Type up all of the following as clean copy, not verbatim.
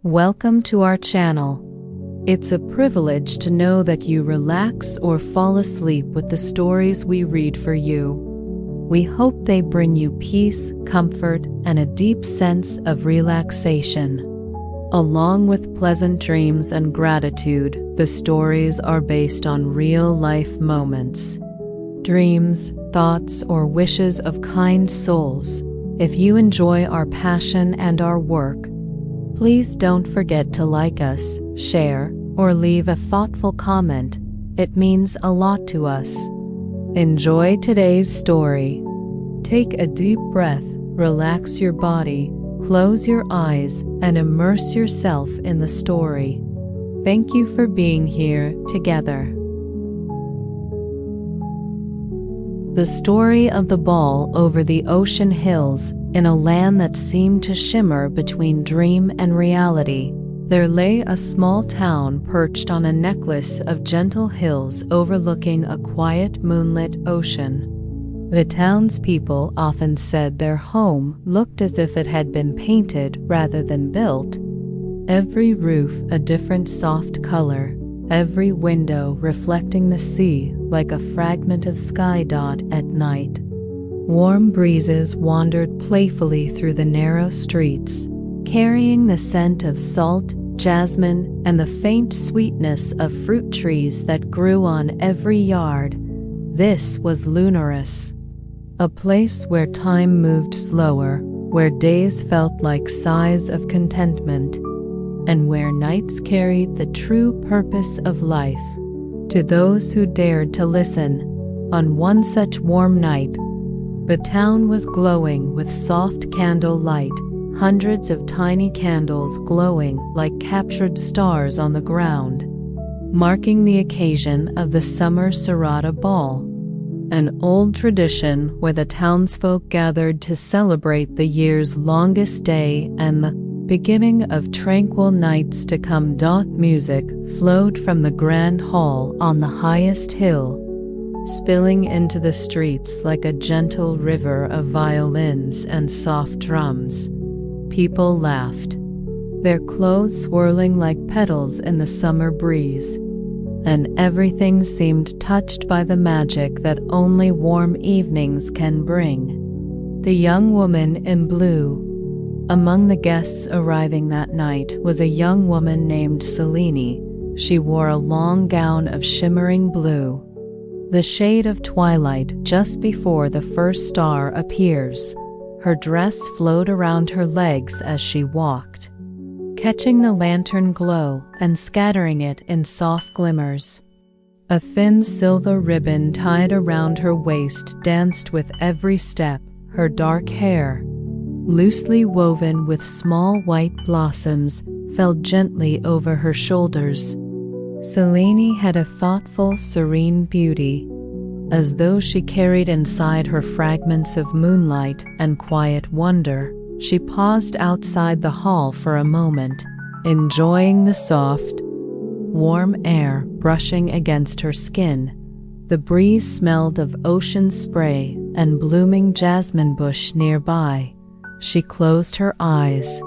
Welcome to our channel. It's a privilege to know that you relax or fall asleep with the stories we read for you. We hope they bring you peace, comfort, and a deep sense of relaxation. Along with pleasant dreams and gratitude, the stories are based on real-life moments, dreams, thoughts, or wishes of kind souls. If you enjoy our passion and our work, please don't forget to like us, share, or leave a thoughtful comment. It means a lot to us. Enjoy today's story. Take a deep breath, relax your body, close your eyes, and immerse yourself in the story. Thank you for being here together. The story of the ball over the ocean hills. In a land that seemed to shimmer between dream and reality, there lay a small town perched on a necklace of gentle hills overlooking a quiet moonlit ocean. The townspeople often said their home looked as if it had been painted rather than built. Every roof a different soft color, every window reflecting the sea like a fragment of sky dot at night. Warm breezes wandered playfully through the narrow streets, carrying the scent of salt, jasmine, and the faint sweetness of fruit trees that grew on every yard. This was Lunaris, a place where time moved slower, where days felt like sighs of contentment, and where nights carried the true purpose of life. To those who dared to listen, on one such warm night, the town was glowing with soft candle light, hundreds of tiny candles glowing like captured stars on the ground, marking the occasion of the summer Sarada Ball, an old tradition where the townsfolk gathered to celebrate the year's longest day and the beginning of tranquil nights to come. Music flowed from the grand hall on the highest hill, spilling into the streets like a gentle river of violins and soft drums. People laughed, their clothes swirling like petals in the summer breeze, and everything seemed touched by the magic that only warm evenings can bring. The young woman in blue. Among the guests arriving that night was a young woman named Selene. She wore a long gown of shimmering blue, the shade of twilight just before the first star appears. Her dress flowed around her legs as she walked, catching the lantern glow and scattering it in soft glimmers. A thin silver ribbon tied around her waist danced with every step. Her dark hair, loosely woven with small white blossoms, fell gently over her shoulders. Selene had a thoughtful, serene beauty, as though she carried inside her fragments of moonlight and quiet wonder. She paused outside the hall for a moment, enjoying the soft, warm air brushing against her skin. The breeze smelled of ocean spray and blooming jasmine bush nearby. She closed her eyes,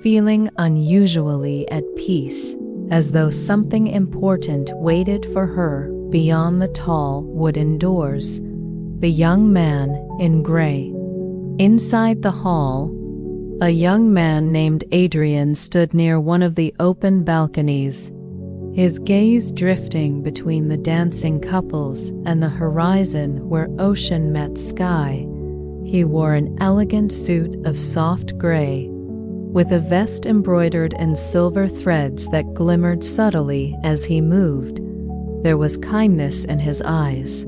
feeling unusually at peace, as though something important waited for her beyond the tall wooden doors. The young man in gray. Inside the hall, a young man named Adrian stood near one of the open balconies, his gaze drifting between the dancing couples and the horizon where ocean met sky. He wore an elegant suit of soft gray, with a vest embroidered in silver threads that glimmered subtly as he moved. There was kindness in his eyes,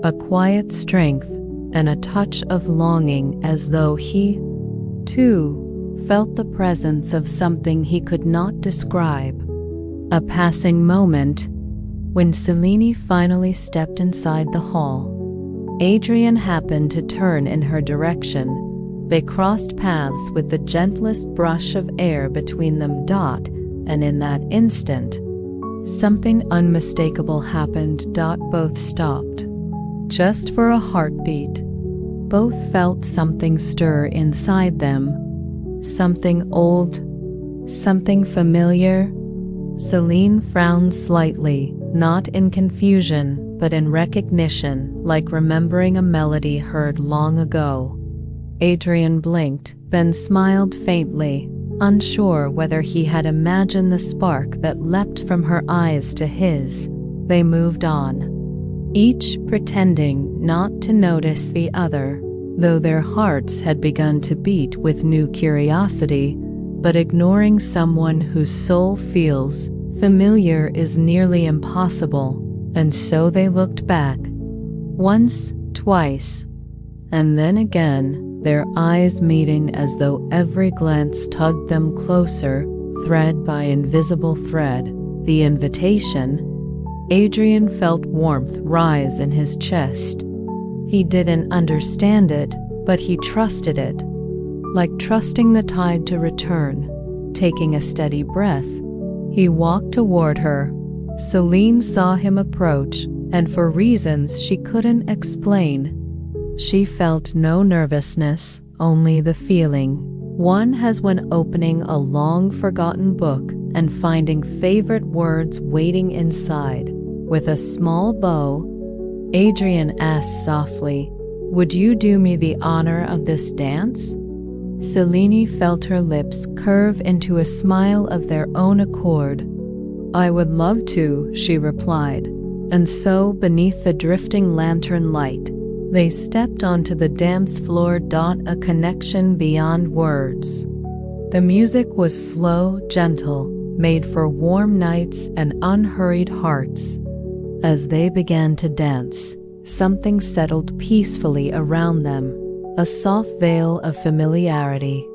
a quiet strength, and a touch of longing, as though he, too, felt the presence of something he could not describe. A passing moment. When Selene finally stepped inside the hall, Adrian happened to turn in her direction. They crossed paths with the gentlest brush of air between them. And in that instant, something unmistakable happened. Both stopped, just for a heartbeat. Both felt something stir inside them, something old, Something familiar? Celine frowned slightly, not in confusion, but in recognition, like remembering a melody heard long ago. Adrian blinked, then smiled faintly, unsure whether he had imagined the spark that leapt from her eyes to his. They moved on, each pretending not to notice the other, though their hearts had begun to beat with new curiosity. But ignoring someone whose soul feels familiar is nearly impossible, and so they looked back. Once, twice, and then again, their eyes meeting as though every glance tugged them closer, thread by invisible thread. The invitation. Adrian felt warmth rise in his chest. He didn't understand it, but he trusted it. Like trusting the tide to return. Taking a steady breath, he walked toward her. Celine saw him approach, and for reasons she couldn't explain, she felt no nervousness, only the feeling one has when opening a long-forgotten book and finding favorite words waiting inside. With a small bow, Adrian asked softly, "Would you do me the honor of this dance?" Celine felt her lips curve into a smile of their own accord. "I would love to," she replied. And so, beneath the drifting lantern light, they stepped onto the dance floor. A connection beyond words. The music was slow, gentle, made for warm nights and unhurried hearts. As they began to dance, something settled peacefully around them. A soft veil of familiarity.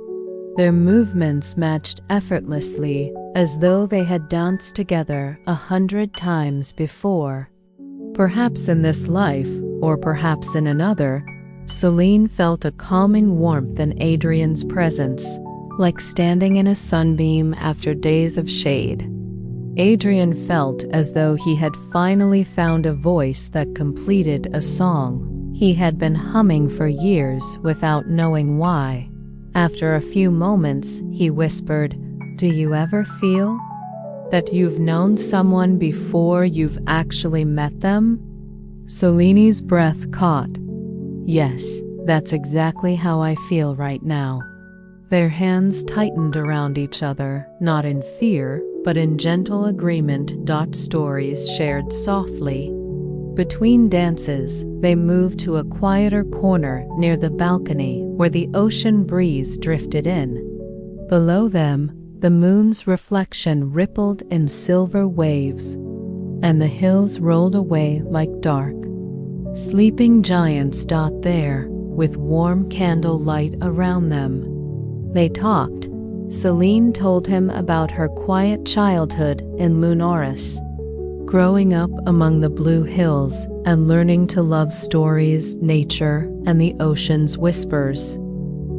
Their movements matched effortlessly, as though they had danced together 100 times before. Perhaps in this life, or perhaps in another, Celine felt a calming warmth in Adrian's presence, like standing in a sunbeam after days of shade. Adrian felt as though he had finally found a voice that completed a song he had been humming for years without knowing why. After a few moments, he whispered, "Do you ever feel that you've known someone before you've actually met them?" Celine's breath caught. "Yes, that's exactly how I feel right now." Their hands tightened around each other, not in fear, but in gentle agreement. Stories shared softly. Between dances, they moved to a quieter corner near the balcony where the ocean breeze drifted in. Below them, the moon's reflection rippled in silver waves, and the hills rolled away like dark, sleeping giants. There, with warm candlelight around them. They talked. Celine told him about her quiet childhood in Lunaris, growing up among the blue hills and learning to love stories, nature, and the ocean's whispers.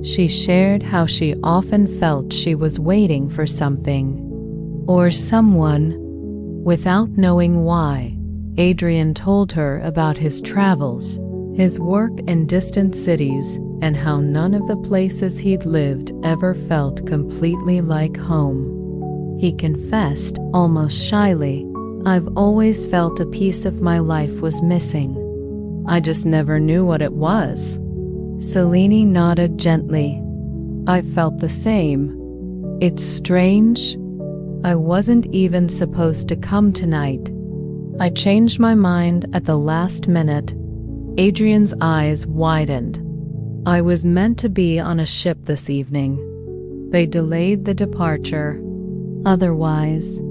She shared how she often felt she was waiting for something or someone without knowing why. Adrian told her about his travels, his work in distant cities, and how none of the places he'd lived ever felt completely like home. He confessed, almost shyly, "I've always felt a piece of my life was missing. I just never knew what it was." Celine nodded gently. "I felt the same. It's strange. I wasn't even supposed to come tonight. I changed my mind at the last minute." Adrian's eyes widened. "I was meant to be on a ship this evening. They delayed the departure. Otherwise,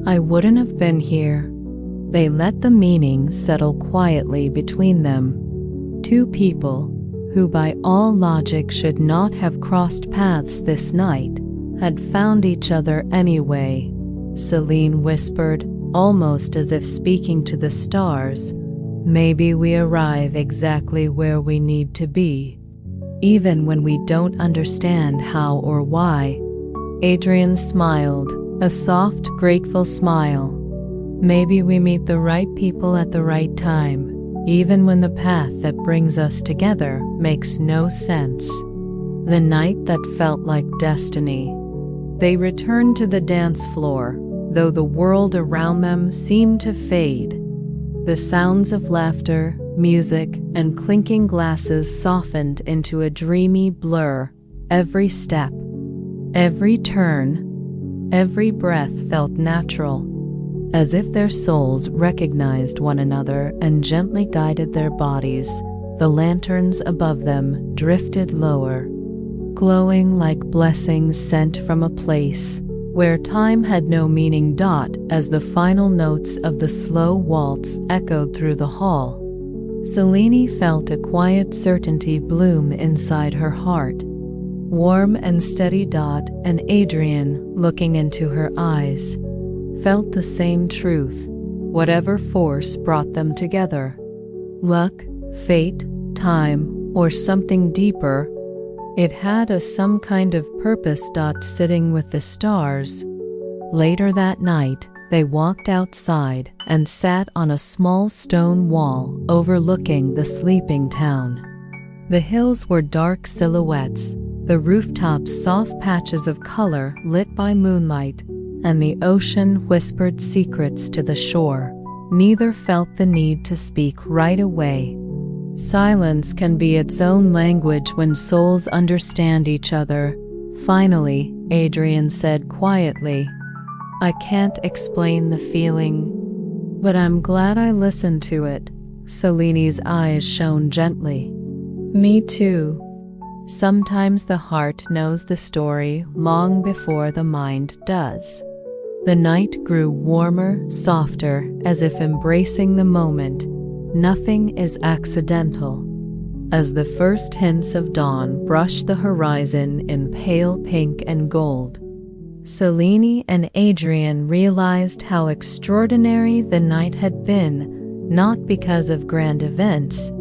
I wouldn't have been here." They let the meaning settle quietly between them. Two people, who by all logic should not have crossed paths this night, had found each other anyway. Celine whispered, almost as if speaking to the stars, "Maybe we arrive exactly where we need to be, even when we don't understand how or why." Adrian smiled, a soft, grateful smile. "Maybe we meet the right people at the right time, even when the path that brings us together makes no sense." The night that felt like destiny. They returned to the dance floor, though the world around them seemed to fade. The sounds of laughter, music, and clinking glasses softened into a dreamy blur. Every step, every turn, every breath felt natural, as if their souls recognized one another and gently guided their bodies. The lanterns above them drifted lower, glowing like blessings sent from a place where time had no meaning. As the final notes of the slow waltz echoed through the hall, Selene felt a quiet certainty bloom inside her heart, warm and steady. And Adrian, looking into her eyes, felt the same truth. Whatever force brought them together, luck, fate, time, or something deeper, it had some kind of purpose. Sitting with the stars. Later that night, they walked outside and sat on a small stone wall overlooking the sleeping town. The hills were dark silhouettes, the rooftops soft patches of color lit by moonlight, and the ocean whispered secrets to the shore. Neither felt the need to speak right away. Silence can be its own language when souls understand each other. Finally, Adrian said quietly, "I can't explain the feeling, but I'm glad I listened to it." Selene's eyes shone gently. "Me too. Sometimes the heart knows the story long before the mind does." The night grew warmer, softer, as if embracing the moment. Nothing is accidental. As the first hints of dawn brushed the horizon in pale pink and gold, Selene and Adrian realized how extraordinary the night had been, not because of grand events,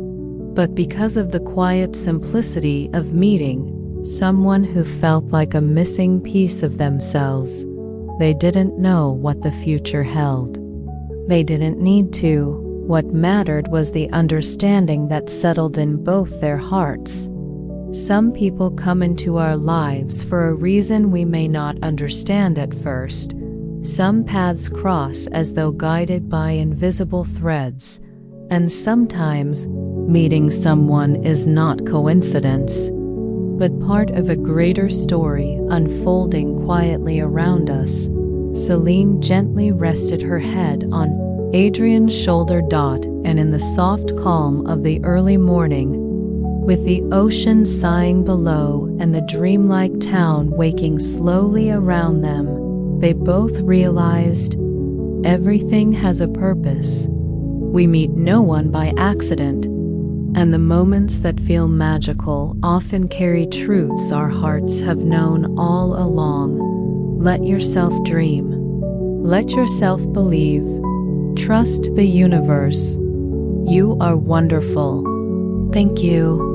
but because of the quiet simplicity of meeting someone who felt like a missing piece of themselves. They didn't know what the future held. They didn't need to. What mattered was the understanding that settled in both their hearts. Some people come into our lives for a reason we may not understand at first. Some paths cross as though guided by invisible threads. And sometimes, meeting someone is not coincidence, but part of a greater story unfolding quietly around us. Selene gently rested her head on Adrian's shoulder. And in the soft calm of the early morning, with the ocean sighing below and the dreamlike town waking slowly around them, they both realized everything has a purpose. We meet no one by accident, and the moments that feel magical often carry truths our hearts have known all along. Let yourself dream. Let yourself believe. Trust the universe. You are wonderful. Thank you.